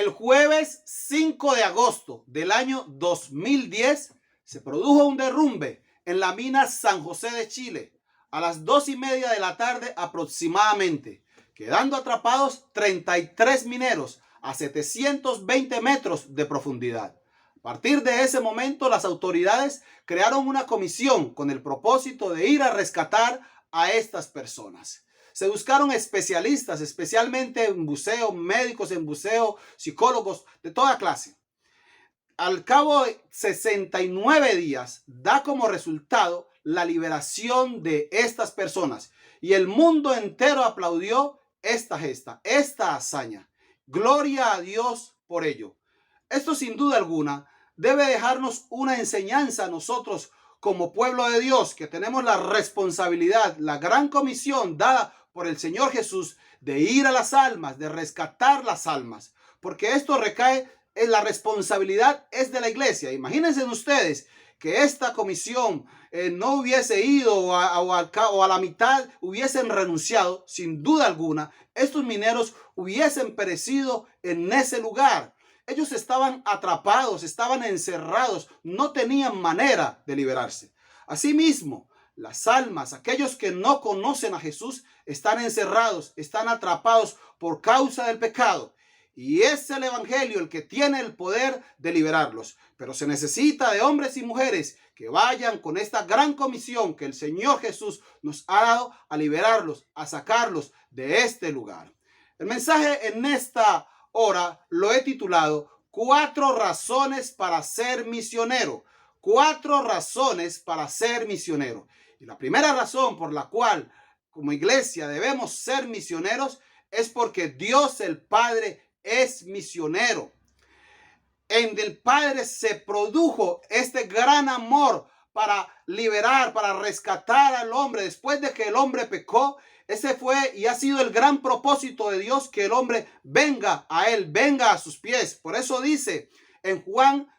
El jueves 5 de agosto del año 2010 se produjo un derrumbe en la mina San José de Chile a las 2:30 de la tarde aproximadamente, quedando atrapados 33 mineros a 720 metros de profundidad. A partir de ese momento, las autoridades crearon una comisión con el propósito de ir a rescatar a estas personas. Se buscaron especialistas, especialmente en buceo, médicos en buceo, psicólogos de toda clase. Al cabo de 69 días, da como resultado la liberación de estas personas. Y el mundo entero aplaudió esta gesta, esta hazaña. Gloria a Dios por ello. Esto sin duda alguna debe dejarnos una enseñanza a nosotros como pueblo de Dios, que tenemos la responsabilidad, la gran comisión dada por el Señor Jesús de ir a las almas, de rescatar las almas, porque esto recae en la responsabilidad es de la iglesia. Imagínense ustedes que esta comisión no hubiese ido o a la mitad hubiesen renunciado. Sin duda alguna, estos mineros hubiesen perecido en ese lugar. Ellos estaban atrapados, estaban encerrados, no tenían manera de liberarse. Asimismo, las almas, aquellos que no conocen a Jesús, están encerrados, están atrapados por causa del pecado. Y es el evangelio el que tiene el poder de liberarlos. Pero se necesita de hombres y mujeres que vayan con esta gran comisión que el Señor Jesús nos ha dado a liberarlos, a sacarlos de este lugar. El mensaje en esta hora lo he titulado 4 razones para ser misionero. 4 razones para ser misionero. Y la primera razón por la cual como iglesia debemos ser misioneros es porque Dios el Padre es misionero. En el Padre se produjo este gran amor para liberar, para rescatar al hombre. Después de que el hombre pecó, ese fue y ha sido el gran propósito de Dios, que el hombre venga a él, venga a sus pies. Por eso dice en Juan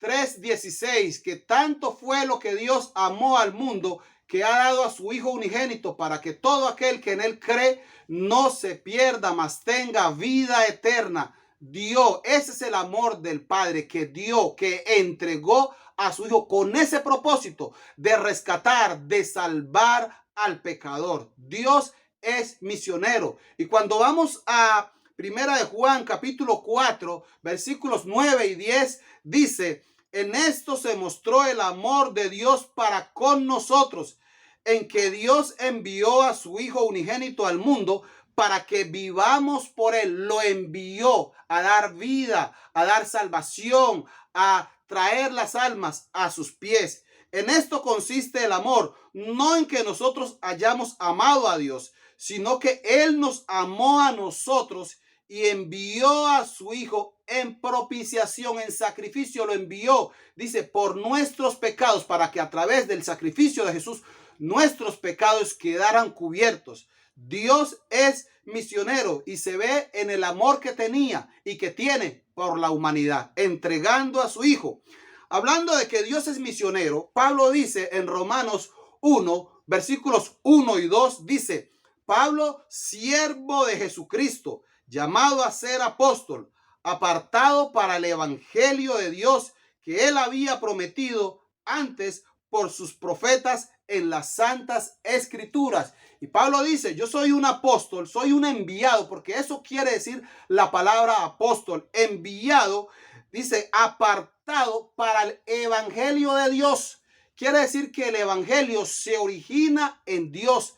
3:16 que tanto fue lo que Dios amó al mundo, que ha dado a su Hijo unigénito, para que todo aquel que en él cree no se pierda, mas tenga vida eterna. Dio, ese es el amor del Padre, que dio, que entregó a su Hijo con ese propósito de rescatar, de salvar al pecador. Dios es misionero. Y cuando vamos a Primera de Juan, capítulo 4, versículos 9 y 10, dice: en esto se mostró el amor de Dios para con nosotros, en que Dios envió a su Hijo unigénito al mundo para que vivamos por él. Lo envió a dar vida, a dar salvación, a traer las almas a sus pies. En esto consiste el amor, no en que nosotros hayamos amado a Dios, sino que Él nos amó a nosotros y envió a su Hijo en propiciación, en sacrificio lo envió, dice, por nuestros pecados, para que a través del sacrificio de Jesús nuestros pecados quedaran cubiertos. Dios es misionero y se ve en el amor que tenía y que tiene por la humanidad, entregando a su Hijo. Hablando de que Dios es misionero, Pablo dice en Romanos 1, versículos 1 y 2, dice: Pablo, siervo de Jesucristo, llamado a ser apóstol, apartado para el evangelio de Dios que él había prometido antes por sus profetas en las santas escrituras. Y Pablo dice: yo soy un apóstol, soy un enviado, porque eso quiere decir la palabra apóstol, enviado, dice, apartado para el evangelio de Dios. Quiere decir que el evangelio se origina en Dios.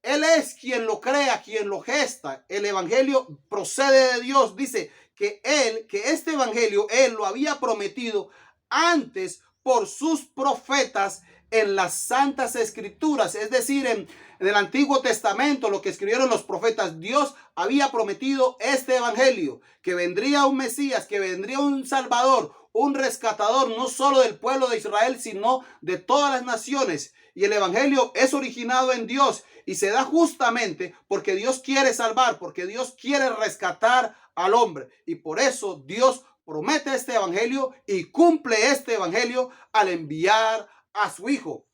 Él es quien lo crea, quien lo gesta. El evangelio procede de Dios. Dice que este evangelio, él lo había prometido antes por sus profetas en las santas escrituras. Es decir, en el Antiguo Testamento, lo que escribieron los profetas, Dios había prometido este evangelio, que vendría un Mesías, que vendría un Salvador, un rescatador, no solo del pueblo de Israel, sino de todas las naciones. Y el evangelio es originado en Dios y se da justamente porque Dios quiere salvar, porque Dios quiere rescatar al hombre. Y por eso Dios promete este evangelio y cumple este evangelio al enviar a su Hijo.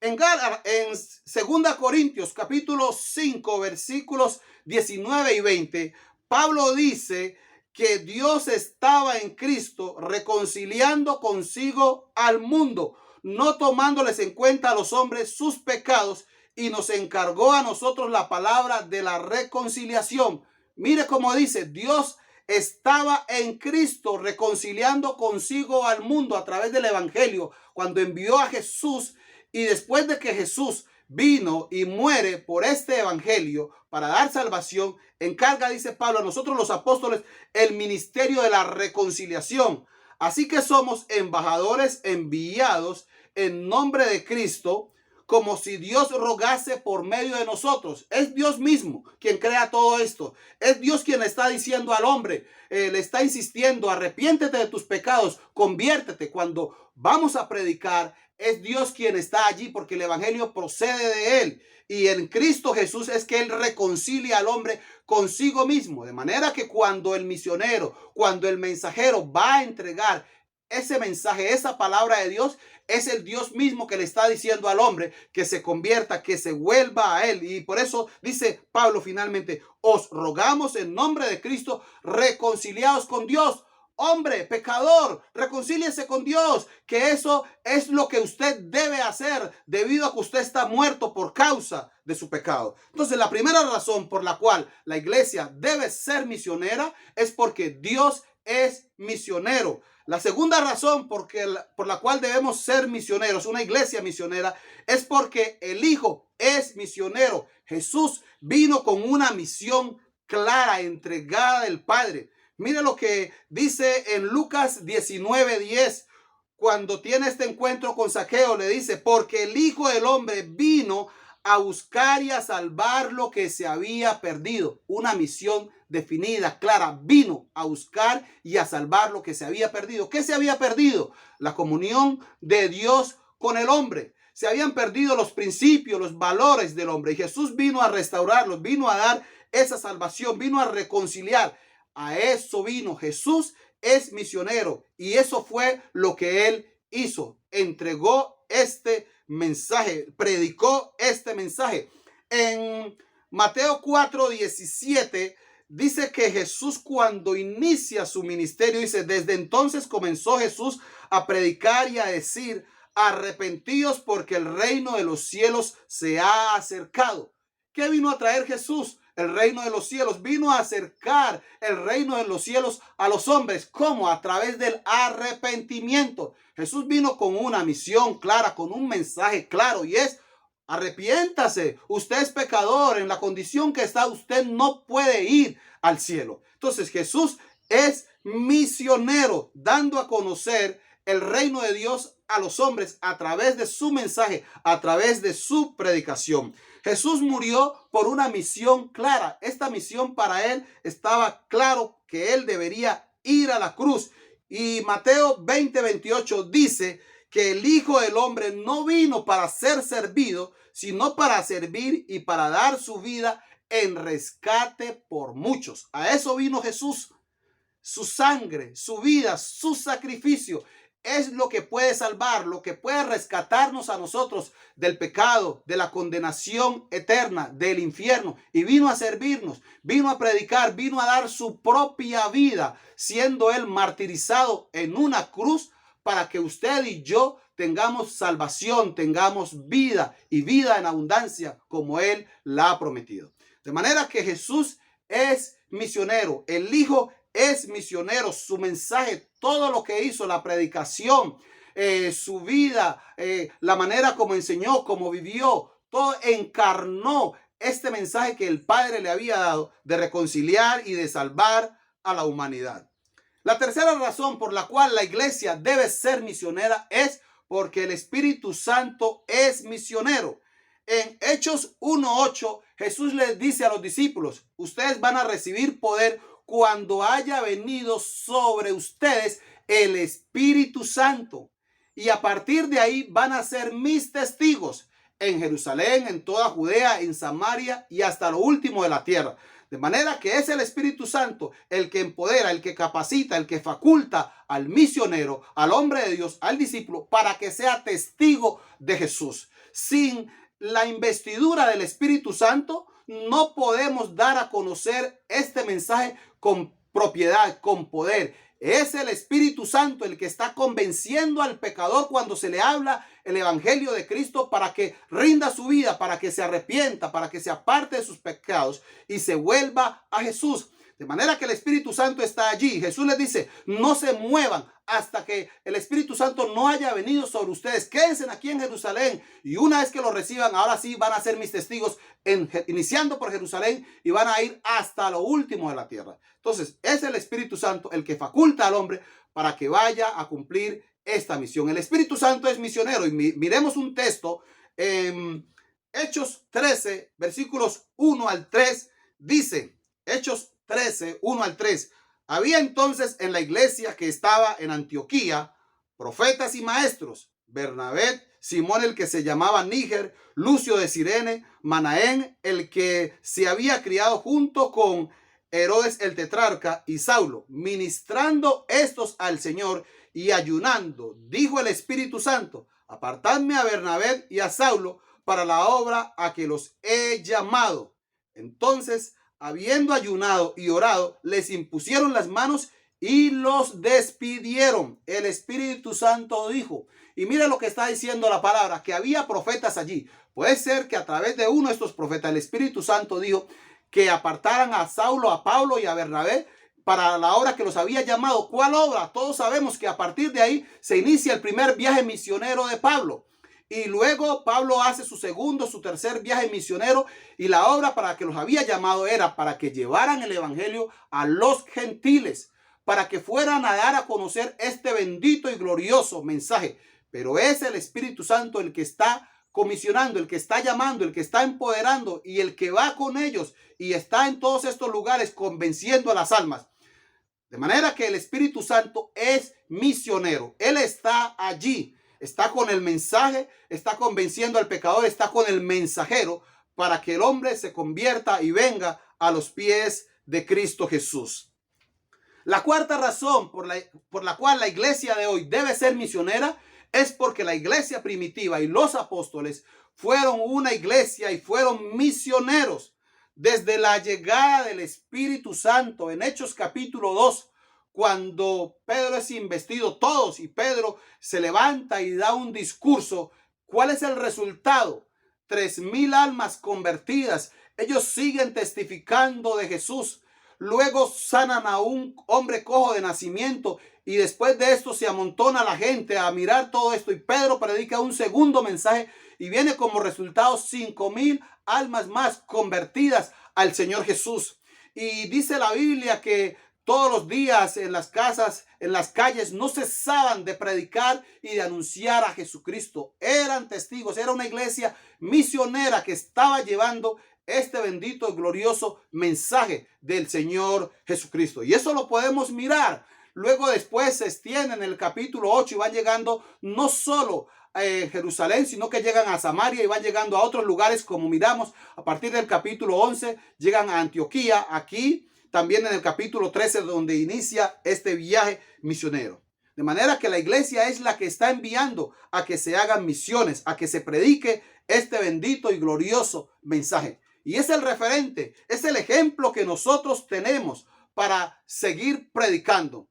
En 2 Corintios capítulo 5 versículos 19 y 20, Pablo dice que Dios estaba en Cristo reconciliando consigo al mundo, no tomándoles en cuenta a los hombres sus pecados, y nos encargó a nosotros la palabra de la reconciliación. Mire cómo dice, Dios estaba en Cristo reconciliando consigo al mundo a través del evangelio, cuando envió a Jesús, y después de que Jesús vino y muere por este evangelio para dar salvación, encarga, dice Pablo, a nosotros los apóstoles el ministerio de la reconciliación. Así que somos embajadores enviados en nombre de Cristo, como si Dios rogase por medio de nosotros. Es Dios mismo quien crea todo esto. Es Dios quien le está diciendo al hombre, le está insistiendo, arrepiéntete de tus pecados, conviértete. Cuando vamos a predicar, es Dios quien está allí, porque el evangelio procede de él. Y en Cristo Jesús es que él reconcilia al hombre consigo mismo. De manera que cuando el misionero, cuando el mensajero va a entregar ese mensaje, esa palabra de Dios, es el Dios mismo que le está diciendo al hombre que se convierta, que se vuelva a él. Y por eso dice Pablo finalmente, os rogamos en nombre de Cristo, reconciliados con Dios. Hombre, pecador, reconcíliese con Dios, que eso es lo que usted debe hacer debido a que usted está muerto por causa de su pecado. Entonces, la primera razón por la cual la iglesia debe ser misionera es porque Dios es misionero. La segunda razón por la cual debemos ser misioneros, una iglesia misionera, es porque el Hijo es misionero. Jesús vino con una misión clara, entregada del Padre. Mire lo que dice en Lucas 19:10, cuando tiene este encuentro con Zaqueo, le dice, porque el Hijo del Hombre vino a buscar y a salvar lo que se había perdido. Una misión definida, clara. Vino a buscar y a salvar lo que se había perdido. ¿Qué se había perdido? La comunión de Dios con el hombre. Se habían perdido los principios, los valores del hombre. Y Jesús vino a restaurarlos, vino a dar esa salvación, vino a reconciliar. A eso vino. Jesús es misionero. Y eso fue lo que él hizo. Entregó este mensaje, predicó este mensaje. En Mateo 4:17 dice que Jesús, cuando inicia su ministerio, dice, desde entonces comenzó Jesús a predicar y a decir, arrepentíos porque el reino de los cielos se ha acercado. ¿Qué vino a traer Jesús? El reino de los cielos. Vino a acercar el reino de los cielos a los hombres. ¿Cómo? A través del arrepentimiento. Jesús vino con una misión clara, con un mensaje claro, y es: arrepiéntase, usted es pecador, en la condición que está usted no puede ir al cielo. Entonces Jesús es misionero, dando a conocer el reino de Dios a los hombres a través de su mensaje, a través de su predicación. Jesús murió por una misión clara. Esta misión para él estaba claro, que él debería ir a la cruz. Y Mateo 20:28 dice que el Hijo del Hombre no vino para ser servido, sino para servir y para dar su vida en rescate por muchos. A eso vino Jesús. Su sangre, su vida, su sacrificio es lo que puede salvar, lo que puede rescatarnos a nosotros del pecado, de la condenación eterna, del infierno. Y vino a servirnos, vino a predicar, vino a dar su propia vida, siendo él martirizado en una cruz, para que usted y yo tengamos salvación, tengamos vida, y vida en abundancia, como él la ha prometido. De manera que Jesús es misionero, el Hijo es misionero. Su mensaje, todo lo que hizo, la predicación, su vida, la manera como enseñó, como vivió, todo encarnó este mensaje que el Padre le había dado, de reconciliar y de salvar a la humanidad. La tercera razón por la cual la iglesia debe ser misionera es porque el Espíritu Santo es misionero. En Hechos 1:8, Jesús les dice a los discípulos: ustedes van a recibir poder cuando haya venido sobre ustedes el Espíritu Santo. Y a partir de ahí van a ser mis testigos en Jerusalén, en toda Judea, en Samaria y hasta lo último de la tierra. De manera que es el Espíritu Santo el que empodera, el que capacita, el que faculta al misionero, al hombre de Dios, al discípulo, para que sea testigo de Jesús. Sin la investidura del Espíritu Santo, no podemos dar a conocer este mensaje con propiedad, con poder. Es el Espíritu Santo el que está convenciendo al pecador cuando se le habla el evangelio de Cristo para que rinda su vida, para que se arrepienta, para que se aparte de sus pecados y se vuelva a Jesús. De manera que el Espíritu Santo está allí. Jesús les dice, no se muevan hasta que el Espíritu Santo no haya venido sobre ustedes. Quédense aquí en Jerusalén y una vez que lo reciban, ahora sí van a ser mis testigos, iniciando por Jerusalén y van a ir hasta lo último de la tierra. Entonces, es el Espíritu Santo el que faculta al hombre para que vaya a cumplir esta misión. El Espíritu Santo es misionero y miremos un texto en Hechos 13, versículos 1 al 3, dice, Hechos 13, 1 al 3. Había entonces en la iglesia que estaba en Antioquía profetas y maestros: Bernabé, Simón el que se llamaba Níger, Lucio de Cirene, Manaén el que se había criado junto con Herodes el tetrarca, y Saulo. Ministrando estos al Señor y ayunando, dijo el Espíritu Santo: apartadme a Bernabé y a Saulo para la obra a que los he llamado. Entonces, habiendo ayunado y orado, les impusieron las manos y los despidieron. El Espíritu Santo dijo, y mira lo que está diciendo la palabra, que había profetas allí. Puede ser que a través de uno de estos profetas, el Espíritu Santo dijo que apartaran a Saulo, a Pablo y a Bernabé para la obra que los había llamado. ¿Cuál obra? Todos sabemos que a partir de ahí se inicia el primer viaje misionero de Pablo. Y luego Pablo hace su segundo, su tercer viaje misionero, y la obra para que los había llamado era para que llevaran el evangelio a los gentiles, para que fueran a dar a conocer este bendito y glorioso mensaje. Pero es el Espíritu Santo el que está comisionando, el que está llamando, el que está empoderando y el que va con ellos y está en todos estos lugares convenciendo a las almas. De manera que el Espíritu Santo es misionero. Él está allí. Está con el mensaje, está convenciendo al pecador, está con el mensajero para que el hombre se convierta y venga a los pies de Cristo Jesús. La cuarta razón por la cual la iglesia de hoy debe ser misionera es porque la iglesia primitiva y los apóstoles fueron una iglesia y fueron misioneros. Desde la llegada del Espíritu Santo en Hechos capítulo 2, cuando Pedro es investido, todos, y Pedro se levanta y da un discurso. ¿Cuál es el resultado? 3,000 almas convertidas. Ellos siguen testificando de Jesús. Luego sanan a un hombre cojo de nacimiento y después de esto se amontona la gente a mirar todo esto y Pedro predica un segundo mensaje y viene como resultado 5,000 almas más convertidas al Señor Jesús. Y dice la Biblia que todos los días en las casas, en las calles, no cesaban de predicar y de anunciar a Jesucristo. Eran testigos, era una iglesia misionera que estaba llevando este bendito y glorioso mensaje del Señor Jesucristo. Y eso lo podemos mirar. Luego después se extiende en el capítulo 8 y van llegando no solo a Jerusalén, sino que llegan a Samaria y van llegando a otros lugares, como miramos a partir del capítulo 11, llegan a Antioquía, aquí también en el capítulo 13, donde inicia este viaje misionero. De manera que la iglesia es la que está enviando a que se hagan misiones, a que se predique este bendito y glorioso mensaje. Y es el referente, es el ejemplo que nosotros tenemos para seguir predicando.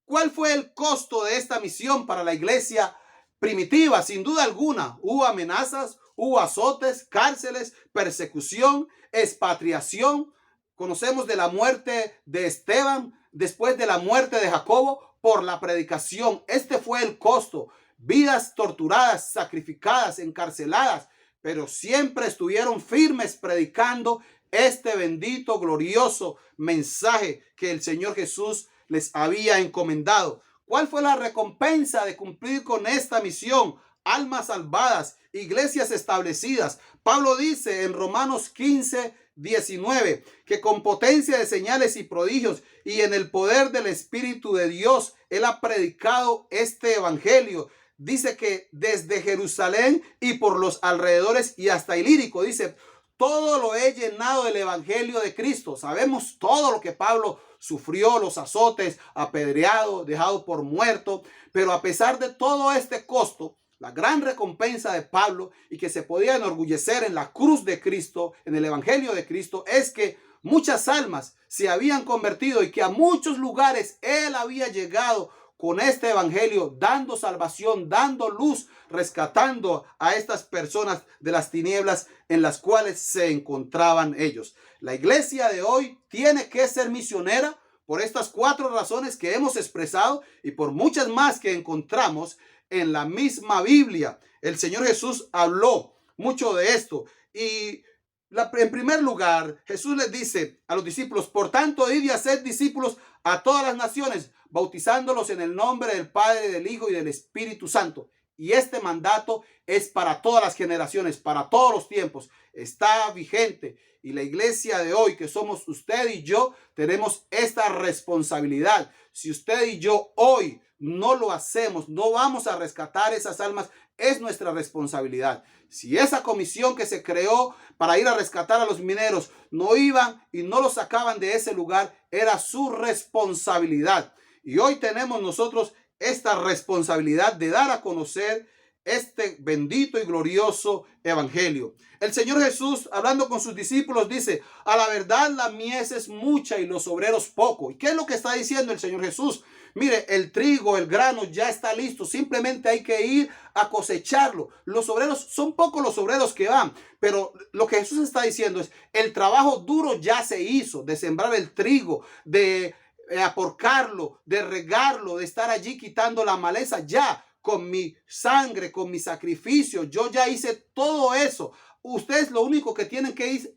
¿Cuál fue el costo de esta misión para la iglesia primitiva? Sin duda alguna, hubo amenazas, hubo azotes, cárceles, persecución, expatriación. Conocemos de la muerte de Esteban, después de la muerte de Jacobo, por la predicación. Este fue el costo. Vidas torturadas, sacrificadas, encarceladas, pero siempre estuvieron firmes predicando este bendito, glorioso mensaje que el Señor Jesús les había encomendado. ¿Cuál fue la recompensa de cumplir con esta misión? Almas salvadas, iglesias establecidas. Pablo dice en Romanos 15:19 que con potencia de señales y prodigios y en el poder del Espíritu de Dios, él ha predicado este evangelio. Dice que desde Jerusalén y por los alrededores y hasta Ilírico, dice, todo lo he llenado del evangelio de Cristo. Sabemos todo lo que Pablo sufrió, los azotes, apedreado, dejado por muerto, pero a pesar de todo este costo, la gran recompensa de Pablo y que se podía enorgullecer en la cruz de Cristo, en el evangelio de Cristo, es que muchas almas se habían convertido y que a muchos lugares Él había llegado con este evangelio, dando salvación, dando luz, rescatando a estas personas de las tinieblas en las cuales se encontraban ellos. La iglesia de hoy tiene que ser misionera por estas 4 razones que hemos expresado y por muchas más que encontramos en la misma Biblia. El Señor Jesús habló mucho de esto y en primer lugar, Jesús les dice a los discípulos: por tanto, id y haced discípulos a todas las naciones, bautizándolos en el nombre del Padre, del Hijo y del Espíritu Santo. Y este mandato es para todas las generaciones, para todos los tiempos. Está vigente. Y la iglesia de hoy, que somos usted y yo, tenemos esta responsabilidad. Si usted y yo hoy no lo hacemos, no vamos a rescatar esas almas, es nuestra responsabilidad. Si esa comisión que se creó para ir a rescatar a los mineros no iban y no los sacaban de ese lugar, era su responsabilidad. Y hoy tenemos nosotros esta responsabilidad de dar a conocer este bendito y glorioso evangelio. El Señor Jesús, hablando con sus discípulos, dice: a la verdad la mies es mucha y los obreros poco. ¿Y qué es lo que está diciendo el Señor Jesús? Mire, el trigo, el grano ya está listo. Simplemente hay que ir a cosecharlo. Los obreros, son pocos los obreros que van. Pero lo que Jesús está diciendo es: el trabajo duro ya se hizo, de sembrar el trigo, de aporcarlo, de regarlo, de estar allí quitando la maleza. Ya con mi sangre, con mi sacrificio, yo ya hice todo eso. Ustedes lo único que tienen que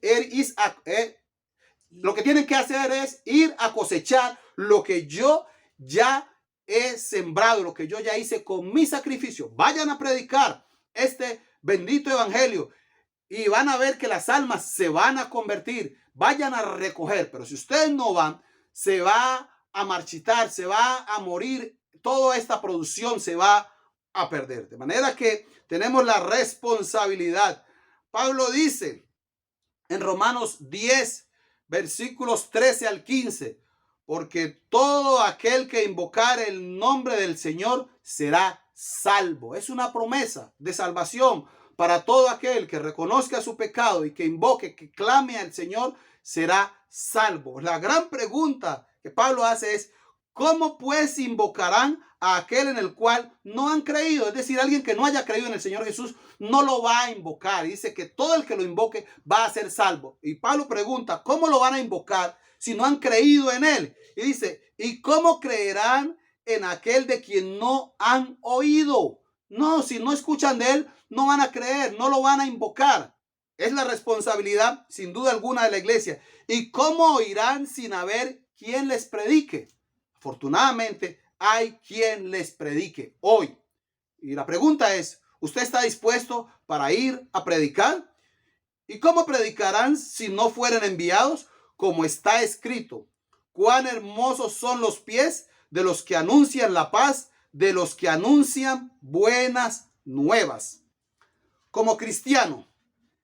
lo que tienen que hacer es ir a cosechar lo que yo ya he sembrado, lo que yo ya hice con mi sacrificio. Vayan a predicar este bendito evangelio y van a ver que las almas se van a convertir. Vayan a recoger, pero si ustedes no van, se va a marchitar, se va a morir, toda esta producción se va a perder. De manera que tenemos la responsabilidad. Pablo dice en Romanos 10, versículos 13 al 15, porque todo aquel que invocare el nombre del Señor será salvo. Es una promesa de salvación para todo aquel que reconozca su pecado y que invoque, que clame al Señor, será salvo. La gran pregunta que Pablo hace es: ¿cómo pues invocarán a aquel en el cual no han creído? Es decir, alguien que no haya creído en el Señor Jesús no lo va a invocar. Y dice que todo el que lo invoque va a ser salvo. Y Pablo pregunta: ¿cómo lo van a invocar si no han creído en él? Y dice: ¿y cómo creerán en aquel de quien no han oído? No, si no escuchan de él, no van a creer, no lo van a invocar. Es la responsabilidad, sin duda alguna, de la iglesia. ¿Y cómo oirán sin haber quien les predique? Afortunadamente, hay quien les predique hoy. Y la pregunta es: ¿usted está dispuesto para ir a predicar? ¿Y cómo predicarán si no fueren enviados? Como está escrito: cuán hermosos son los pies de los que anuncian la paz, de los que anuncian buenas nuevas. Como cristiano,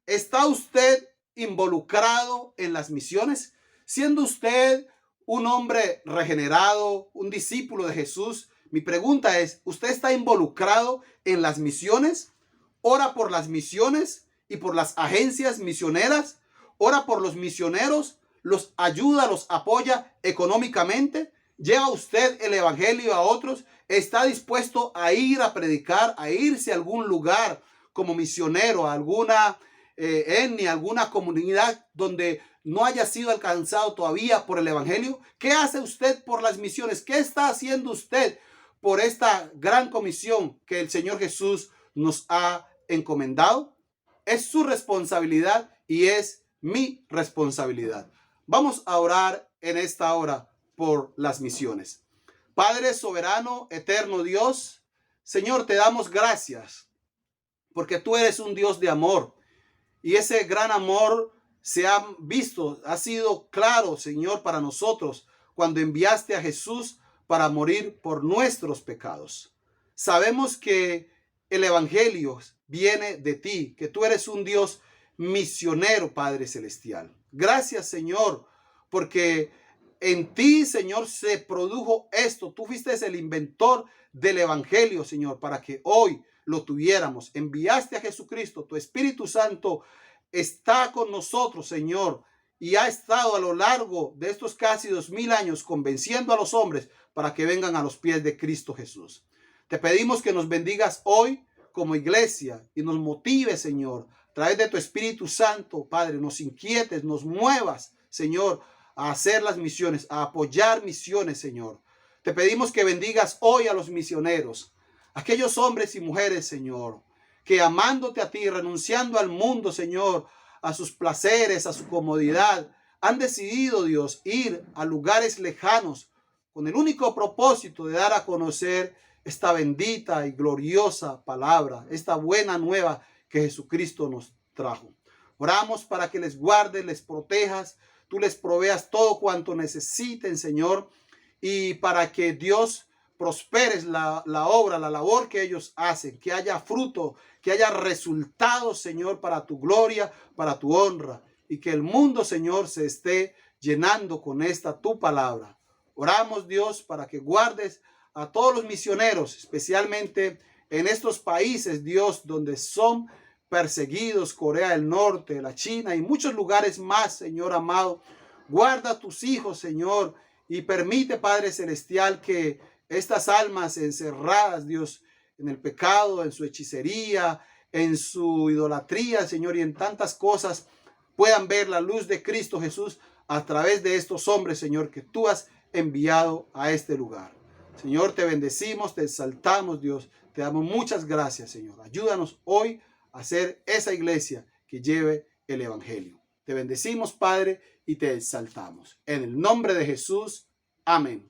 ¿está usted involucrado en las misiones? Siendo usted un hombre regenerado, un discípulo de Jesús, mi pregunta es: ¿usted está involucrado en las misiones? ¿Ora por las misiones y por las agencias misioneras? ¿Ora por los misioneros? ¿Los ayuda, los apoya económicamente? ¿Lleva usted el evangelio a otros? ¿Está dispuesto a ir a predicar, a irse a algún lugar como misionero, a alguna etnia, alguna comunidad donde no haya sido alcanzado todavía por el evangelio? ¿Qué hace usted por las misiones? ¿Qué está haciendo usted por esta gran comisión que el Señor Jesús nos ha encomendado? Es su responsabilidad y es mi responsabilidad. Vamos a orar en esta hora por las misiones. Padre soberano, eterno Dios, Señor, te damos gracias porque tú eres un Dios de amor. Y ese gran amor se ha visto, ha sido claro, Señor, para nosotros cuando enviaste a Jesús para morir por nuestros pecados. Sabemos que el evangelio viene de ti, que tú eres un Dios misionero, Padre Celestial. Gracias, Señor, porque en ti, Señor, se produjo esto. Tú fuiste el inventor del evangelio, Señor, para que hoy lo tuviéramos. Enviaste a Jesucristo, tu Espíritu Santo está con nosotros, Señor, y ha estado a lo largo de estos casi 2000 años convenciendo a los hombres para que vengan a los pies de Cristo Jesús. Te pedimos que nos bendigas hoy como iglesia y nos motive, Señor, a través de tu Espíritu Santo, Padre, nos inquietes, nos muevas, Señor, a hacer las misiones, a apoyar misiones, Señor. Te pedimos que bendigas hoy a los misioneros, aquellos hombres y mujeres, Señor, que amándote a ti, renunciando al mundo, Señor, a sus placeres, a su comodidad, han decidido, Dios, ir a lugares lejanos con el único propósito de dar a conocer esta bendita y gloriosa palabra, esta buena nueva que Jesucristo nos trajo. Oramos para que les guardes, les protejas, tú les proveas todo cuanto necesiten, Señor, y para que Dios prosperes la obra, la labor que ellos hacen, que haya fruto, que haya resultados, Señor, para tu gloria, para tu honra, y que el mundo, Señor, se esté llenando con esta tu palabra. Oramos, Dios, para que guardes a todos los misioneros, especialmente en estos países, Dios, donde son perseguidos, Corea del Norte, la China y muchos lugares más, Señor amado. Guarda a tus hijos, Señor, y permite, Padre Celestial, que estas almas encerradas, Dios, en el pecado, en su hechicería, en su idolatría, Señor, y en tantas cosas, puedan ver la luz de Cristo Jesús a través de estos hombres, Señor, que tú has enviado a este lugar. Señor, te bendecimos, te exaltamos, Dios. Te damos muchas gracias, Señor. Ayúdanos hoy a ser esa iglesia que lleve el evangelio. Te bendecimos, Padre, y te exaltamos. En el nombre de Jesús. Amén.